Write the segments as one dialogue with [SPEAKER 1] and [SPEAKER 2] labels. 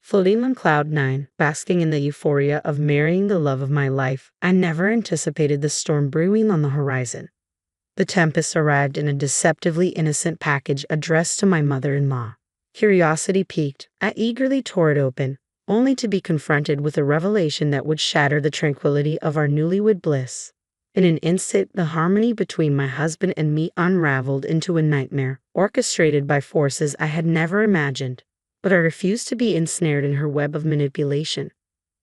[SPEAKER 1] Floating on cloud nine, basking in the euphoria of marrying the love of my life, I never anticipated the storm brewing on the horizon. The tempest arrived in a deceptively innocent package addressed to my mother-in-law. Curiosity piqued, I eagerly tore it open, only to be confronted with a revelation that would shatter the tranquility of our newlywed bliss. In an instant, the harmony between my husband and me unraveled into a nightmare, orchestrated by forces I had never imagined. But I refused to be ensnared in her web of manipulation.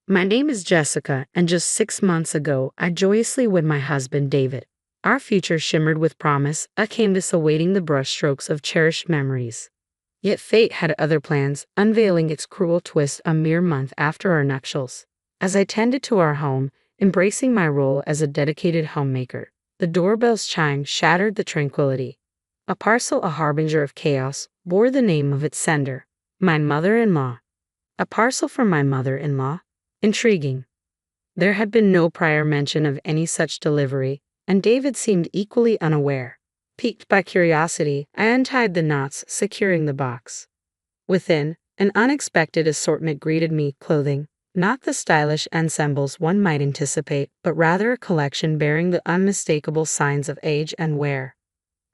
[SPEAKER 1] My name is Jessica, and just 6 months ago, I joyously wed my husband, David. Our future shimmered with promise, a canvas awaiting the brushstrokes of cherished memories. Yet fate had other plans, unveiling its cruel twist a mere month after our nuptials. As I tended to our home, embracing my role as a dedicated homemaker, the doorbell's chime shattered the tranquility. A parcel, a harbinger of chaos, bore the name of its sender, my mother-in-law. A parcel from my mother-in-law? Intriguing. There had been no prior mention of any such delivery, and David seemed equally unaware. Piqued by curiosity, I untied the knots, securing the box. Within, an unexpected assortment greeted me, clothing, not the stylish ensembles one might anticipate, but rather a collection bearing the unmistakable signs of age and wear.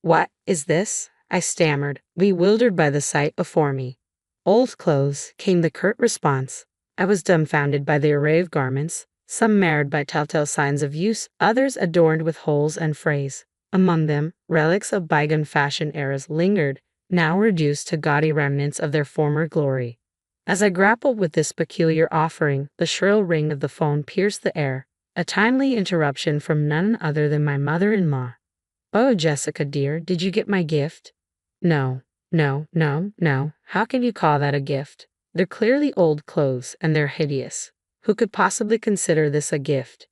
[SPEAKER 1] "What is this?" I stammered, bewildered by the sight before me. "Old clothes," came the curt response. I was dumbfounded by the array of garments, some marred by telltale signs of use, others adorned with holes and frays. Among them, relics of bygone fashion eras lingered, now reduced to gaudy remnants of their former glory. As I grappled with this peculiar offering, the shrill ring of the phone pierced the air, a timely interruption from none other than my mother-in-law. "Oh, Jessica dear, did you get my gift?" No. How can you call that a gift? They're clearly old clothes, and they're hideous. Who could possibly consider this a gift?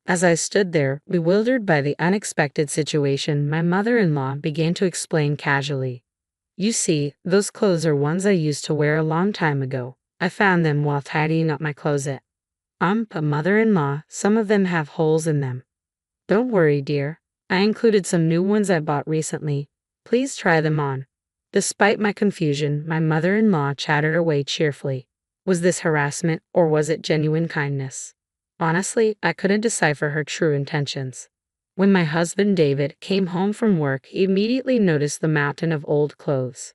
[SPEAKER 1] As I stood there, bewildered by the unexpected situation, my mother-in-law began to explain casually. "You see, those clothes are ones I used to wear a long time ago. I found them while tidying up my closet." But mother-in-law, some of them have holes in them." "Don't worry, dear. I included some new ones I bought recently. Please try them on." Despite my confusion, my mother-in-law chattered away cheerfully. Was this harassment, or was it genuine kindness? Honestly, I couldn't decipher her true intentions. When my husband David came home from work, he immediately noticed the mountain of old clothes.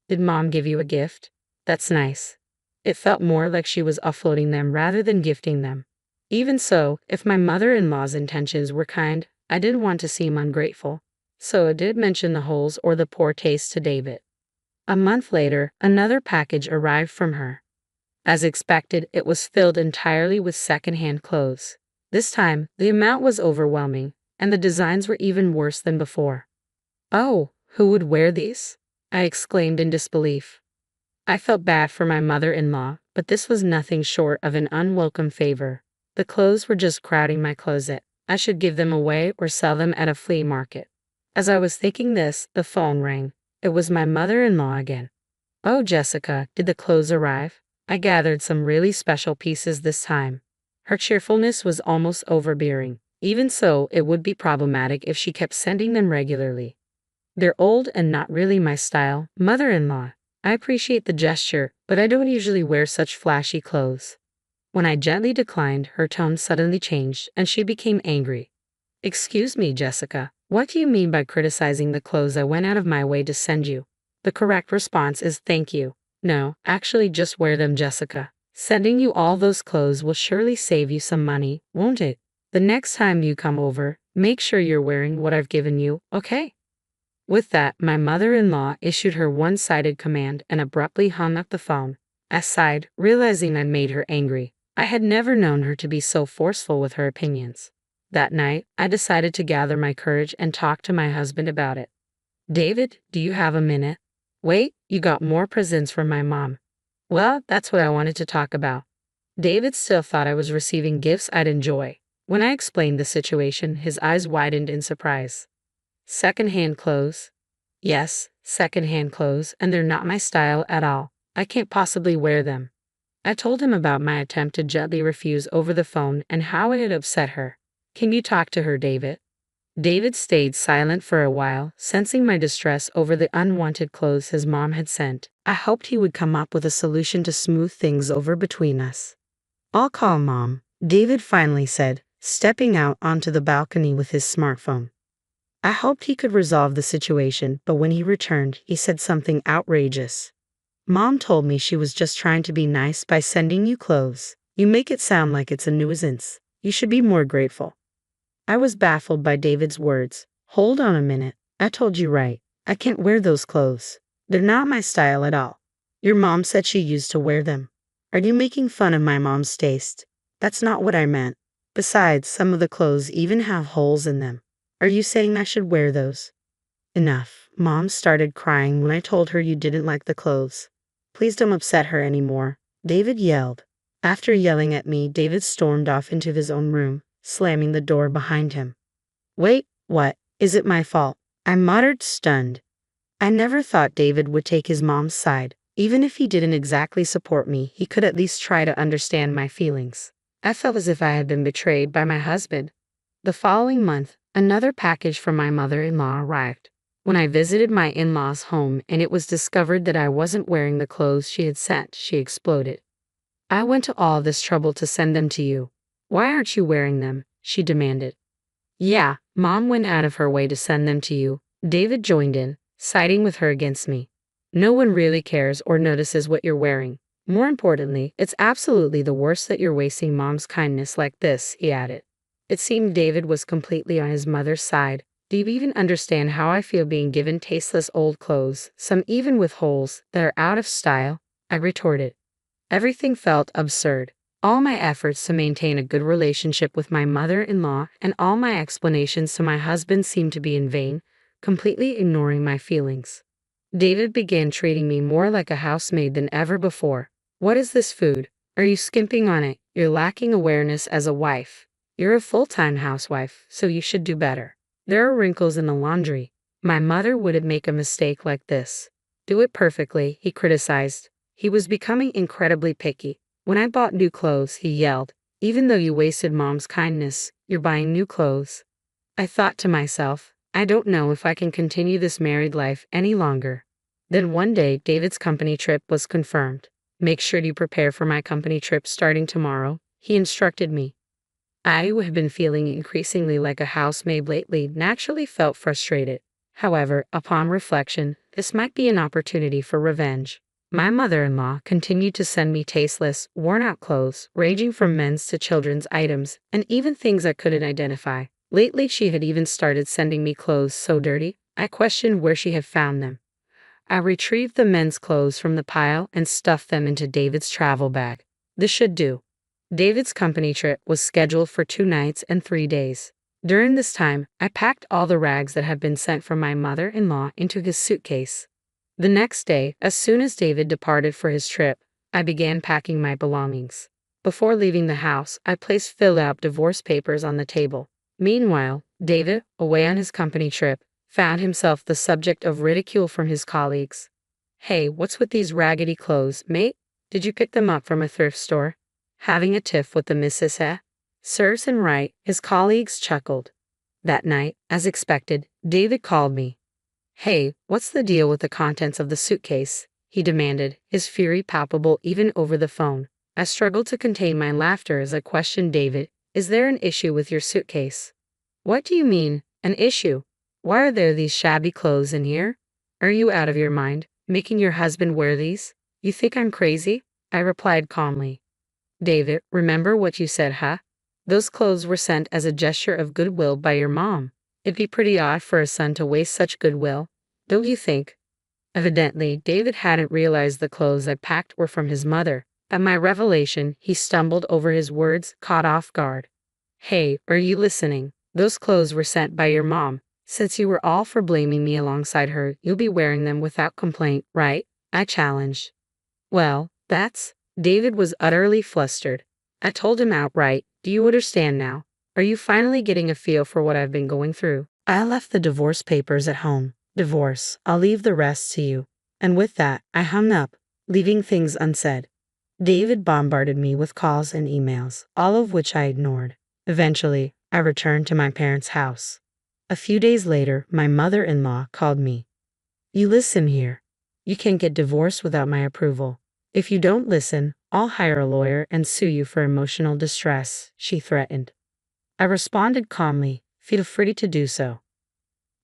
[SPEAKER 1] "Did Mom give you a gift?" "That's nice." It felt more like she was offloading them rather than gifting them. Even so, if my mother-in-law's intentions were kind, I didn't want to seem ungrateful. So I did mention the holes or the poor taste to David. A month later, another package arrived from her. As expected, it was filled entirely with second-hand clothes. This time, the amount was overwhelming, and the designs were even worse than before. "Oh, who would wear these?" I exclaimed in disbelief. I felt bad for my mother-in-law, but this was nothing short of an unwelcome favor. The clothes were just crowding my closet. I should give them away or sell them at a flea market. As I was thinking this, the phone rang. It was my mother-in-law again. "Oh, Jessica, did the clothes arrive?" I gathered some really special pieces this time. Her cheerfulness was almost overbearing. Even so, it would be problematic if she kept sending them regularly. "They're old and not really my style, mother-in-law. I appreciate the gesture, but I don't usually wear such flashy clothes." When I gently declined, her tone suddenly changed, and she became angry. "Excuse me, Jessica. What do you mean by criticizing the clothes I went out of my way to send you?" The correct response is thank you. "No, actually just wear them, Jessica. Sending you all those clothes will surely save you some money, won't it? The next time you come over, make sure you're wearing what I've given you, okay?" With that, my mother-in-law issued her one-sided command and abruptly hung up the phone. I sighed, realizing I'd made her angry. I had never known her to be so forceful with her opinions. That night, I decided to gather my courage and talk to my husband about it. "David, do you have a minute?" "Wait, you got more presents from my mom." "Well, that's what I wanted to talk about." David still thought I was receiving gifts I'd enjoy. When I explained the situation, his eyes widened in surprise. "Second-hand clothes?" "Yes, second-hand clothes, and they're not my style at all. I can't possibly wear them." I told him about my attempt to gently refuse over the phone and how it had upset her. "Can you talk to her, David?" David stayed silent for a while, sensing my distress over the unwanted clothes his mom had sent. I hoped he would come up with a solution to smooth things over between us. "I'll call Mom," David finally said, stepping out onto the balcony with his smartphone. I hoped he could resolve the situation, but when he returned, he said something outrageous. "Mom told me she was just trying to be nice by sending you clothes. You make it sound like it's a nuisance. You should be more grateful." I was baffled by David's words. "Hold on a minute. I told you right. I can't wear those clothes. They're not my style at all. Your mom said she used to wear them. Are you making fun of my mom's taste? That's not what I meant. Besides, some of the clothes even have holes in them. Are you saying I should wear those?" "Enough." Mom started crying when I told her you didn't like the clothes. "Please don't upset her anymore," David yelled. After yelling at me, David stormed off into his own room, slamming the door behind him. "Wait, what? Is it my fault?" I muttered, stunned. I never thought David would take his mom's side. Even if he didn't exactly support me, he could at least try to understand my feelings. I felt as if I had been betrayed by my husband. The following month, another package from my mother-in-law arrived. When I visited my in-laws' home and it was discovered that I wasn't wearing the clothes she had sent, she exploded. "I went to all this trouble to send them to you. Why aren't you wearing them?" she demanded. "Yeah, Mom went out of her way to send them to you," David joined in, siding with her against me. "No one really cares or notices what you're wearing. More importantly, it's absolutely the worst that you're wasting Mom's kindness like this," he added. It seemed David was completely on his mother's side. "Do you even understand how I feel being given tasteless old clothes, some even with holes, that are out of style?" I retorted. Everything felt absurd. All my efforts to maintain a good relationship with my mother-in-law and all my explanations to my husband seemed to be in vain, completely ignoring my feelings. David began treating me more like a housemaid than ever before. "What is this food? Are you skimping on it? You're lacking awareness as a wife. You're a full-time housewife, so you should do better. There are wrinkles in the laundry. My mother wouldn't make a mistake like this. Do it perfectly," he criticized. He was becoming incredibly picky. When I bought new clothes, he yelled, "Even though you wasted Mom's kindness, you're buying new clothes." I thought to myself, I don't know if I can continue this married life any longer. Then one day, David's company trip was confirmed. "Make sure you prepare for my company trip starting tomorrow," he instructed me. I, who have been feeling increasingly like a housemaid lately, naturally felt frustrated. However, upon reflection, this might be an opportunity for revenge. My mother-in-law continued to send me tasteless, worn-out clothes, ranging from men's to children's items, and even things I couldn't identify. Lately, she had even started sending me clothes so dirty, I questioned where she had found them. I retrieved the men's clothes from the pile and stuffed them into David's travel bag. This should do. David's company trip was scheduled for 2 nights and 3 days. During this time, I packed all the rags that had been sent from my mother-in-law into his suitcase. The next day, as soon as David departed for his trip, I began packing my belongings. Before leaving the house, I placed filled-out divorce papers on the table. Meanwhile, David, away on his company trip, found himself the subject of ridicule from his colleagues. "Hey, what's with these raggedy clothes, mate? Did you pick them up from a thrift store? Having a tiff with the missus, eh?" "Serves him right," his colleagues chuckled. That night, as expected, David called me. "Hey, what's the deal with the contents of the suitcase?" he demanded, his fury palpable even over the phone. I struggled to contain my laughter as I questioned David. "Is there an issue with your suitcase?" "What do you mean, an issue? Why are there these shabby clothes in here? Are you out of your mind, making your husband wear these? You think I'm crazy?" I replied calmly. "David, remember what you said, huh? Those clothes were sent as a gesture of goodwill by your mom. It'd be pretty odd for a son to waste such goodwill, don't you think?" Evidently, David hadn't realized the clothes I packed were from his mother. At my revelation, he stumbled over his words, caught off guard. "Hey, are you listening? Those clothes were sent by your mom. Since you were all for blaming me alongside her, you'll be wearing them without complaint, right?" I challenged. "Well, that's..." David was utterly flustered. I told him outright, "Do you understand now? Are you finally getting a feel for what I've been going through?" I left the divorce papers at home. "Divorce, I'll leave the rest to you." And with that, I hung up, leaving things unsaid. David bombarded me with calls and emails, all of which I ignored. Eventually, I returned to my parents' house. A few days later, my mother-in-law called me. You listen here. You can't get divorced without my approval. If you don't listen, I'll hire a lawyer and sue you for emotional distress, she threatened. I responded calmly, feel free to do so.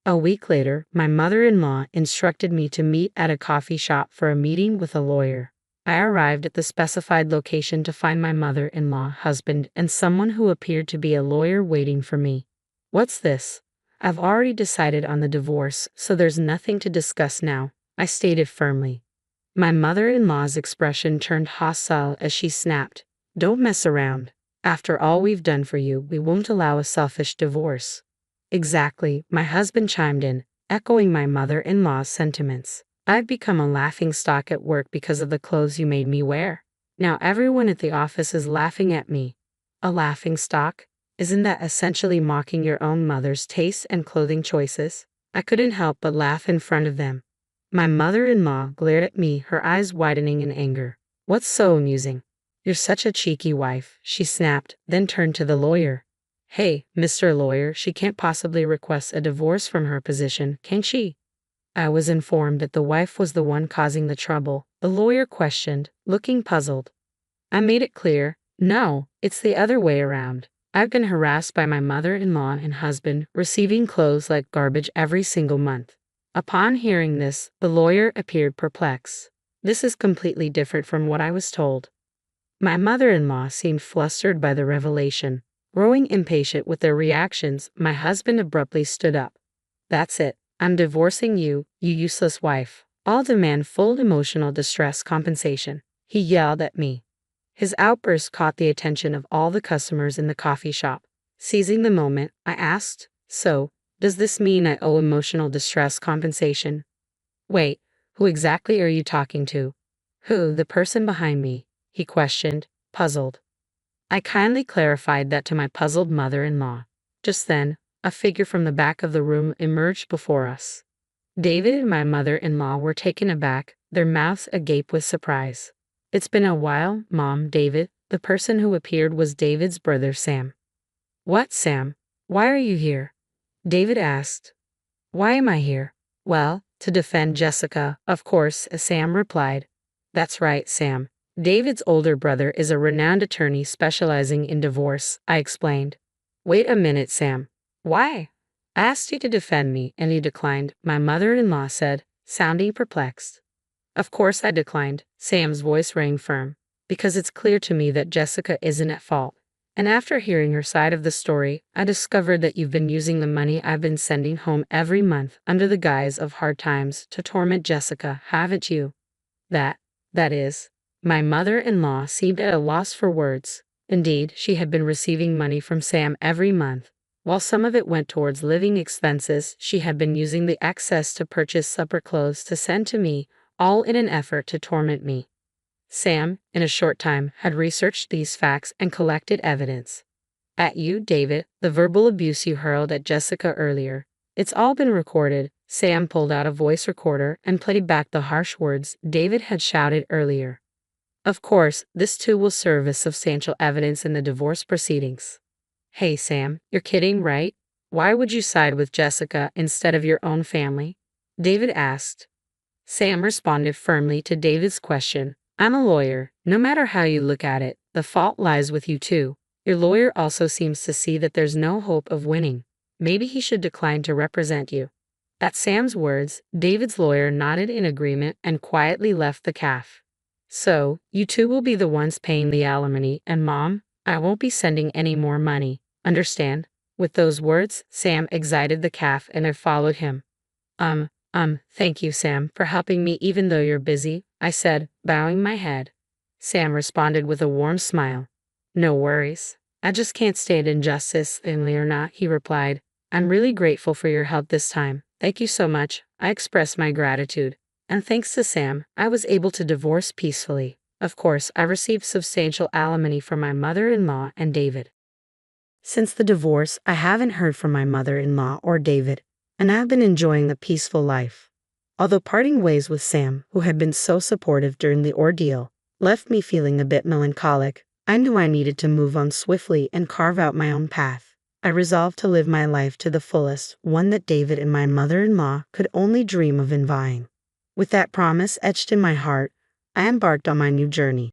[SPEAKER 1] A week later, my mother-in-law instructed me to meet at a coffee shop for a meeting with a lawyer. I arrived at the specified location to find my mother-in-law, husband, and someone who appeared to be a lawyer waiting for me. What's this? I've already decided on the divorce, so there's nothing to discuss now, I stated firmly. My mother-in-law's expression turned hostile as she snapped, Don't mess around. After all we've done for you, we won't allow a selfish divorce. Exactly, my husband chimed in, echoing my mother-in-law's sentiments. I've become a laughingstock at work because of the clothes you made me wear. Now everyone at the office is laughing at me. A laughingstock? Isn't that essentially mocking your own mother's tastes and clothing choices? I couldn't help but laugh in front of them. My mother-in-law glared at me, her eyes widening in anger. What's so amusing? You're such a cheeky wife, she snapped, then turned to the lawyer. Hey, Mr. Lawyer, she can't possibly request a divorce from her position, can she? I was informed that the wife was the one causing the trouble, the lawyer questioned, looking puzzled. I made it clear, no, it's the other way around. I've been harassed by my mother-in-law and husband, receiving clothes like garbage every single month. Upon hearing this, the lawyer appeared perplexed. This is completely different from what I was told. My mother-in-law seemed flustered by the revelation. Growing impatient with their reactions, my husband abruptly stood up. That's it. I'm divorcing you, you useless wife. I'll demand full emotional distress compensation, he yelled at me. His outburst caught the attention of all the customers in the coffee shop. Seizing the moment, I asked, So, does this mean I owe emotional distress compensation? Wait, who exactly are you talking to? Who, the person behind me? He questioned, puzzled. I kindly clarified that to my puzzled mother-in-law. Just then, a figure from the back of the room emerged before us. David and my mother-in-law were taken aback, their mouths agape with surprise. It's been a while, Mom, David. The person who appeared was David's brother Sam. What, Sam? Why are you here? David asked. Why am I here? Well, to defend Jessica, of course, Sam replied. That's right, Sam. David's older brother is a renowned attorney specializing in divorce, I explained. Wait a minute, Sam. Why? I asked you to defend me, and you declined, my mother-in-law said, sounding perplexed. Of course I declined, Sam's voice rang firm, because it's clear to me that Jessica isn't at fault. And after hearing her side of the story, I discovered that you've been using the money I've been sending home every month under the guise of hard times to torment Jessica, haven't you? That is. My mother-in-law seemed at a loss for words. Indeed, she had been receiving money from Sam every month. While some of it went towards living expenses, she had been using the excess to purchase supper clothes to send to me, all in an effort to torment me. Sam, in a short time, had researched these facts and collected evidence. At you, David, the verbal abuse you hurled at Jessica earlier. It's all been recorded. Sam pulled out a voice recorder and played back the harsh words David had shouted earlier. Of course, this too will serve as substantial evidence in the divorce proceedings. Hey, Sam, you're kidding, right? Why would you side with Jessica instead of your own family? David asked. Sam responded firmly to David's question. I'm a lawyer. No matter how you look at it, the fault lies with you too. Your lawyer also seems to see that there's no hope of winning. Maybe he should decline to represent you. At Sam's words, David's lawyer nodded in agreement and quietly left the cafe. So, you two will be the ones paying the alimony, and Mom, I won't be sending any more money. Understand? With those words, Sam exited the cafe and I followed him. Thank you, Sam, for helping me even though you're busy, I said, bowing my head. Sam responded with a warm smile. No worries. I just can't stand injustice, Leona, he replied. I'm really grateful for your help this time. Thank you so much. I expressed my gratitude. And thanks to Sam, I was able to divorce peacefully. Of course, I received substantial alimony from my mother-in-law and David. Since the divorce, I haven't heard from my mother-in-law or David, and I've been enjoying a peaceful life. Although parting ways with Sam, who had been so supportive during the ordeal, left me feeling a bit melancholic, I knew I needed to move on swiftly and carve out my own path. I resolved to live my life to the fullest, one that David and my mother-in-law could only dream of envying. With that promise etched in my heart, I embarked on my new journey.